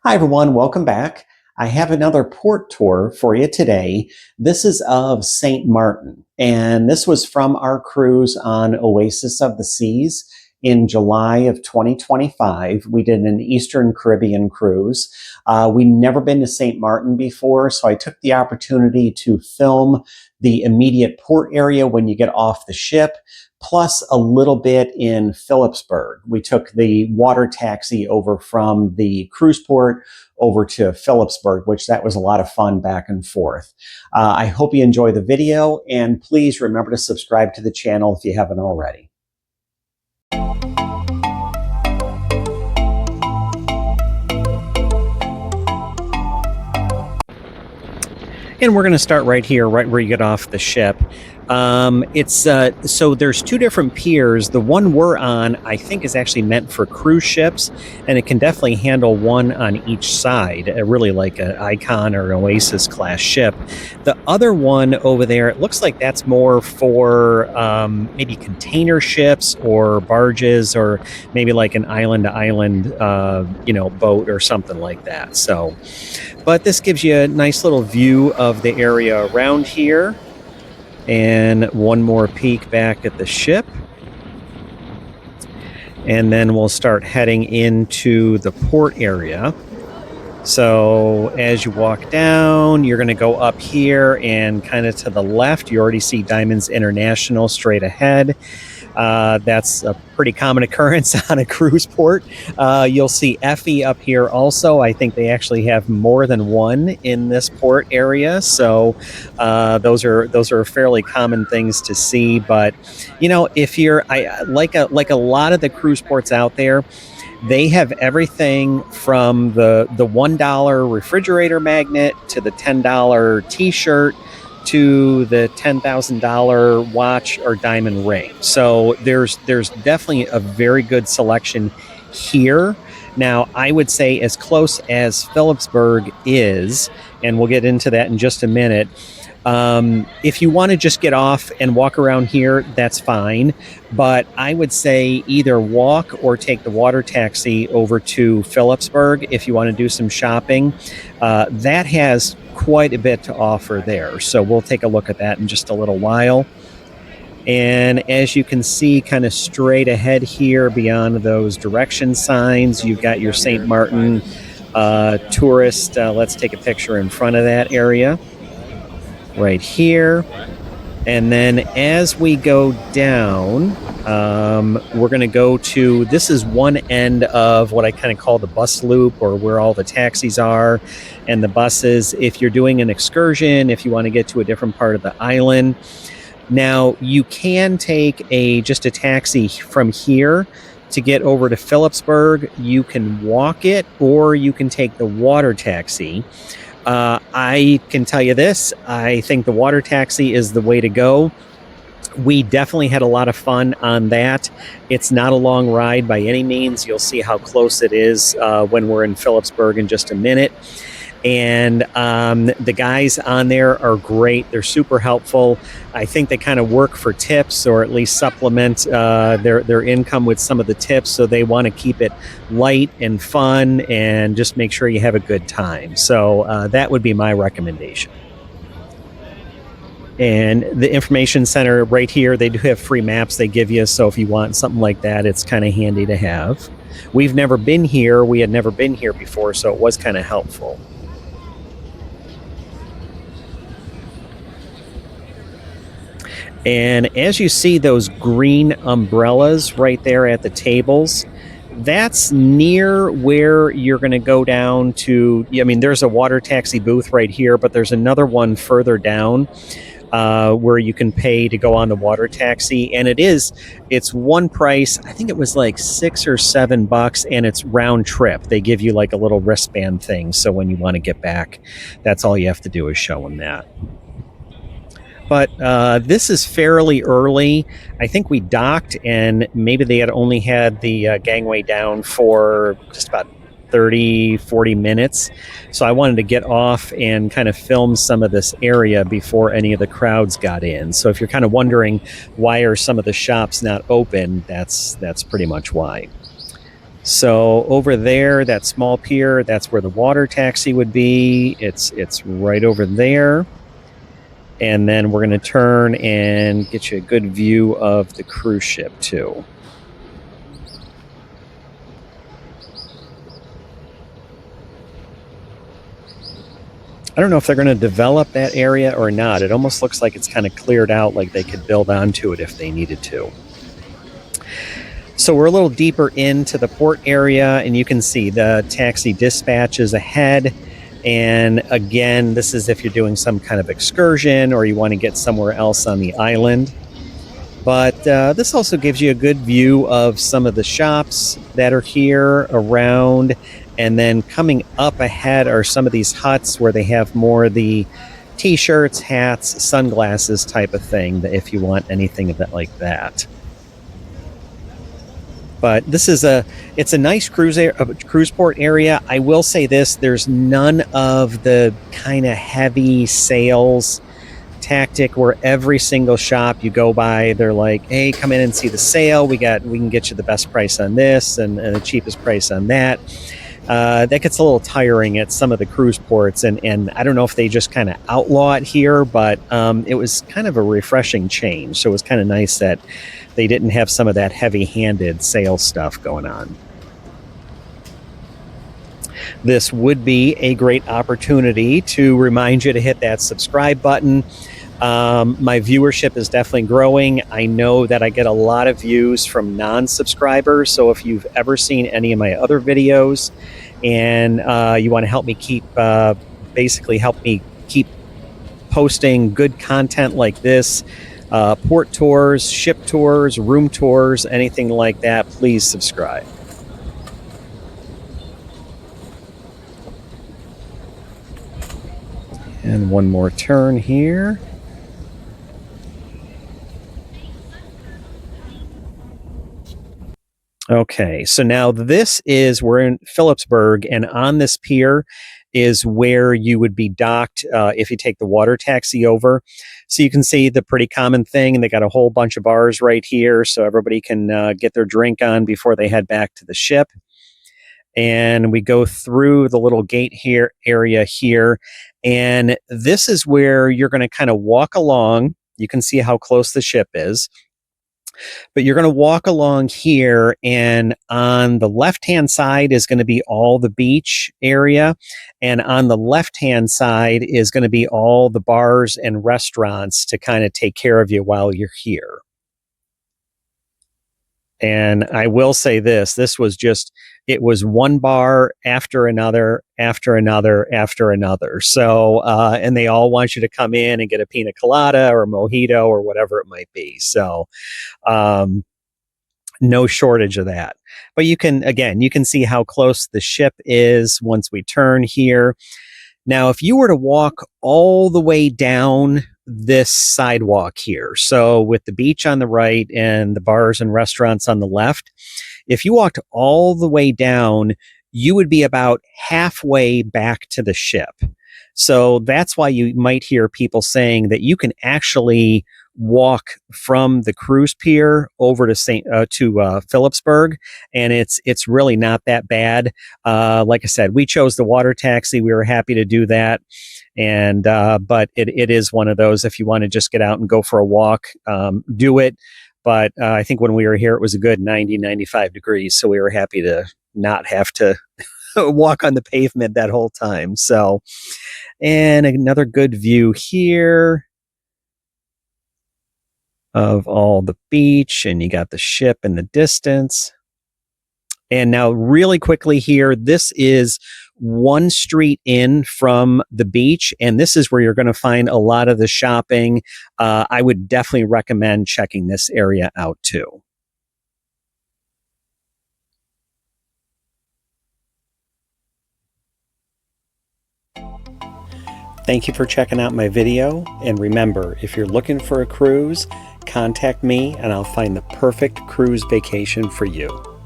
Hi, everyone. Welcome back. I have another port tour for you today. This is of St. Maarten, and this was from our cruise on Oasis of the Seas in July of 2025. We did an Eastern Caribbean cruise. We'd never been to St. Maarten before, so I took the opportunity to film the immediate port area when you get off the ship, plus a little bit in Philipsburg. We took the water taxi over from the cruise port over to Philipsburg, which that was a lot of fun back and forth. I hope you enjoy the video, and please remember to subscribe to the channel if you haven't already. And we're going to start right here, right where you get off the ship. So there's two different piers. The one we're on, I think, is actually meant for cruise ships, and it can definitely handle one on each side, really like an Icon or an Oasis class ship. The other one over there, it looks like that's more for maybe container ships or barges, or maybe like an island-to-island, boat or something like that. So, but this gives you a nice little view of the area around here. And one more peek back at the ship. And then we'll start heading into the port area. So as you walk down, you're going to go up here and kind of to the left. You already see Diamonds International straight ahead. That's a pretty common occurrence on a cruise port. You'll see Effie up here also. I think they actually have more than one in this port area. So those are fairly common things to see. But if you're like a lot of the cruise ports out there, they have everything from the $1 refrigerator magnet to the $10 t-shirt to the $10,000 watch or diamond ring. So there's definitely a very good selection here. Now, I would say as close as Philipsburg is, and we'll get into that in just a minute, if you want to just get off and walk around here, that's fine. But I would say either walk or take the water taxi over to Philipsburg if you want to do some shopping. That has quite a bit to offer there. So we'll take a look at that in just a little while. And as you can see, kind of straight ahead here beyond those direction signs, you've got your St. Maarten tourist. Let's take a picture in front of that area right here. And then as we go down, we're going to go to, this is one end of what I kind of call the bus loop, or where all the taxis are and the buses. If you're doing an excursion, if you want to get to a different part of the island. Now, you can take just a taxi from here to get over to Philipsburg. You can walk it, or you can take the water taxi. I can tell you this, I think the water taxi is the way to go. We definitely had a lot of fun on that. It's not a long ride by any means. You'll see how close it is when we're in Philipsburg in just a minute. And the guys on there are great. They're super helpful. I think they kind of work for tips, or at least supplement their income with some of the tips. So they want to keep it light and fun and just make sure you have a good time. So that would be my recommendation. And the information center right here, they do have free maps they give you. So if you want something like that, it's kind of handy to have. We've never been here. We had never been here before, so it was kind of helpful. And as you see those green umbrellas right there at the tables, that's near where you're going to go down to. I mean, there's a water taxi booth right here, but there's another one further down where you can pay to go on the water taxi. And it's one price. I think it was like $6 or $7, and it's round trip. They give you like a little wristband thing. So when you want to get back, that's all you have to do is show them that. But this is fairly early. I think we docked, and maybe they had only had the gangway down for just about 30, 40 minutes. So I wanted to get off and kind of film some of this area before any of the crowds got in. So if you're kind of wondering why are some of the shops not open, that's pretty much why. So over there, that small pier, that's where the water taxi would be. It's right over there. And then we're going to turn and get you a good view of the cruise ship too. I don't know if they're going to develop that area or not. It almost looks like it's kind of cleared out, like they could build onto it if they needed to. So we're a little deeper into the port area, and you can see the taxi dispatch is ahead. And again, this is if you're doing some kind of excursion or you want to get somewhere else on the island. But this also gives you a good view of some of the shops that are here around. And then coming up ahead are some of these huts where they have more of the t-shirts, hats, sunglasses type of thing, if you want anything of that like that. But this is it's a nice cruise port area. I will say this, there's none of the kind of heavy sales tactic where every single shop you go by, they're like, hey, come in and see the sale. We can get you the best price on this and the cheapest price on that. That gets a little tiring at some of the cruise ports, and I don't know if they just kind of outlaw it here, but it was kind of a refreshing change. So it was kind of nice that they didn't have some of that heavy-handed sales stuff going on. This would be a great opportunity to remind you to hit that subscribe button. My viewership is definitely growing. I know that I get a lot of views from non-subscribers. So if you've ever seen any of my other videos and you want to help me keep posting good content like this, port tours, ship tours, room tours, anything like that, please subscribe. And one more turn here. Okay, so now we're in Philipsburg, and on this pier is where you would be docked if you take the water taxi over. So you can see the pretty common thing, and they got a whole bunch of bars right here so everybody can get their drink on before they head back to the ship. And we go through the little gate area here, and this is where you're going to kind of walk along. You can see how close the ship is. But you're going to walk along here, and on the left-hand side is going to be all the beach area, and on the left-hand side is going to be all the bars and restaurants to kind of take care of you while you're here. And I will say this it was one bar after another, after another, after another. So, and they all want you to come in and get a pina colada or a mojito or whatever it might be. So, no shortage of that. But you can see how close the ship is once we turn here. Now, if you were to walk all the way down this sidewalk here, so with the beach on the right and the bars and restaurants on the left, if you walked all the way down, you would be about halfway back to the ship. So that's why you might hear people saying that you can actually walk from the cruise pier over to Philipsburg, and it's really not that bad. Like I said, we chose the water taxi. We were happy to do that, and but it is one of those, if you want to just get out and go for a walk, do it. But I think when we were here, it was a good 95 degrees, so we were happy to not have to walk on the pavement that whole time. So, and another good view here of all the beach, and you got the ship in the distance. And now really quickly here, this is one street in from the beach, and this is where you're going to find a lot of the shopping. I would definitely recommend checking this area out too. Thank you for checking out my video, and remember, if you're looking for a cruise, contact me and I'll find the perfect cruise vacation for you.